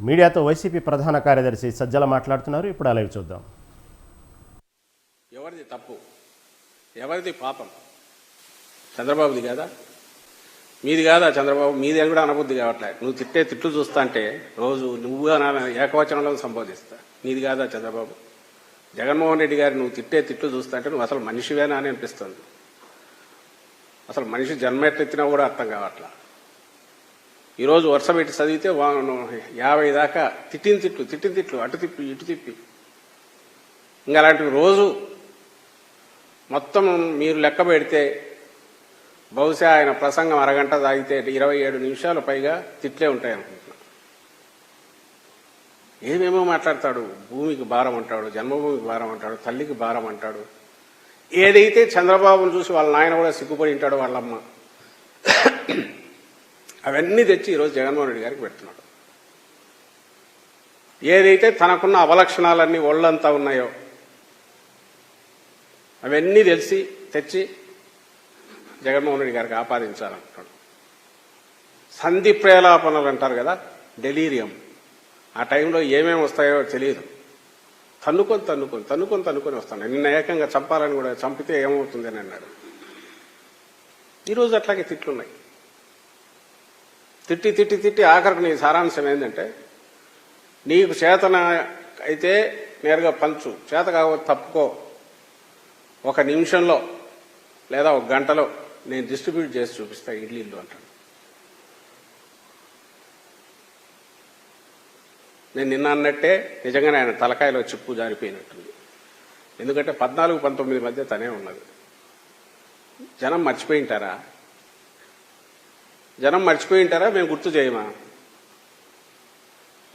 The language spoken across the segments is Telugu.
మీడియాతో వైసీపీ ప్రధాన కార్యదర్శి సజ్జల మాట్లాడుతున్నారు. ఇప్పుడు అలాగే చూద్దాం. ఎవరిది తప్పు, ఎవరిది పాపం? చంద్రబాబుది కాదా? మీది కాదా? చంద్రబాబు మీది అని కూడా అనబుద్ధి కావట్లే. నువ్వు తిట్టే తిట్లు చూస్తా అంటే రోజు నువ్వుగా ఏకవచనంలో సంబోధిస్తా. నీది కాదా చంద్రబాబు? జగన్మోహన్ రెడ్డి గారు నువ్వు తిట్టే తిట్లు చూస్తా అంటే నువ్వు అసలు మనిషివేనా అని అనిపిస్తుంది. అసలు మనిషి జన్మెట్లెత్తినా కూడా అర్థం కావట్లా. ఈరోజు వరుస పెట్టి చదివితే 50 దాకా తిట్టిన తిట్లు అటు తిప్పి ఇటు తిప్పి ఇంకా అలాంటివి రోజు మొత్తం మీరు లెక్క పెడితే బహుశా ఆయన ప్రసంగం అరగంట తాగితే 27 నిమిషాలు పైగా తిట్లే ఉంటాయి అనుకుంటున్నా. ఏమేమో మాట్లాడతాడు. భూమికి భారం అంటాడు, జన్మభూమికి భారం అంటాడు, తల్లికి భారం అంటాడు. ఏదైతే చంద్రబాబును చూసి వాళ్ళ నాయన కూడా సిగ్గుపడి ఉంటాడు, వాళ్ళమ్మ. అవన్నీ తెచ్చి ఈరోజు జగన్మోహన్ రెడ్డి గారికి పెడుతున్నాడు. ఏదైతే తనకున్న అవలక్షణాలన్నీ ఒళ్ళంతా ఉన్నాయో అవన్నీ తెచ్చి జగన్మోహన్ రెడ్డి గారికి ఆపాదించాలంటున్నాడు. సంధి ప్రేలాపనలు అంటారు కదా, డెలీరియం. ఆ టైంలో ఏమేమి వస్తాయో తెలియదు. తన్నుకొని వస్తాను. నిన్న ఏకంగా చంపాలని కూడా, చంపితే ఏమవుతుంది అని అన్నాడు. ఈరోజు అట్లాగే తిట్లున్నాయి. తిట్టి ఆఖరికి నీ సారాంశం ఏంటంటే, నీకు చేతన అయితే నేరుగా పంచు, చేత కాకపోతే తప్పుకో, 1 నిమిషంలో లేదా 1 గంటలో నేను డిస్ట్రిబ్యూట్ చేసి చూపిస్తా ఇడ్లీలు అంటాడు. నేను నిన్న అన్నట్టే నిజంగానే ఆయన తలకాయలో చిప్పు జారిపోయినట్టుంది. ఎందుకంటే 14-19 మధ్య తనే ఉన్నది. జనం మర్చిపోయి ఉంటారా? మేము గుర్తు చేయమా?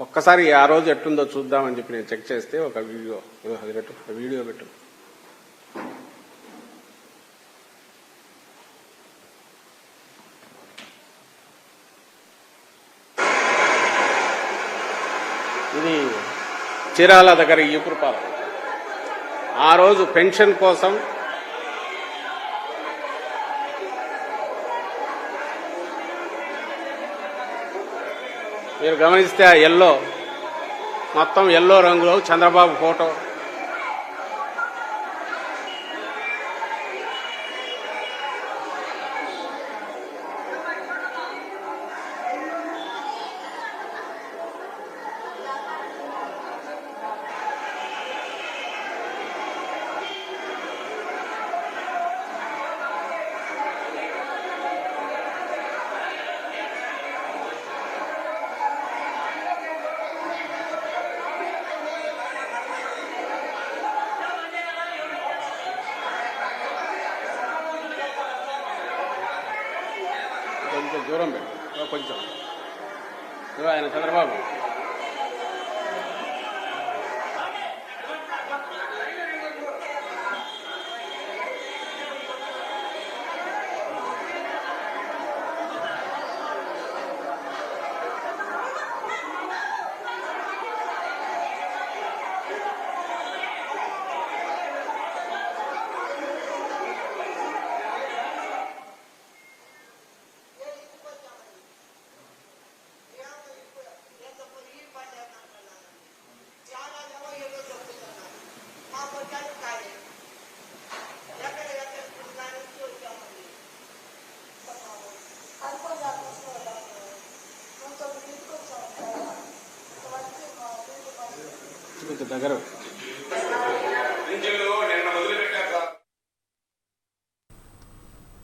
ఒక్కసారి ఆ రోజు ఎట్లుందో చూద్దామని చెప్పి నేను చెక్ చేస్తే ఒక వీడియో పెట్టు. ఇది చీరాల దగ్గర ఈపురపాలెం. ఆ రోజు పెన్షన్ కోసం మీరు గమనిస్తే ఆ మొత్తం ఎల్లో రంగులో చంద్రబాబు ఫోటో. కొంచెం దూరం పెట్టు, కొంచెం ఆయన చంద్రబాబు. కొంచెం దగ్గర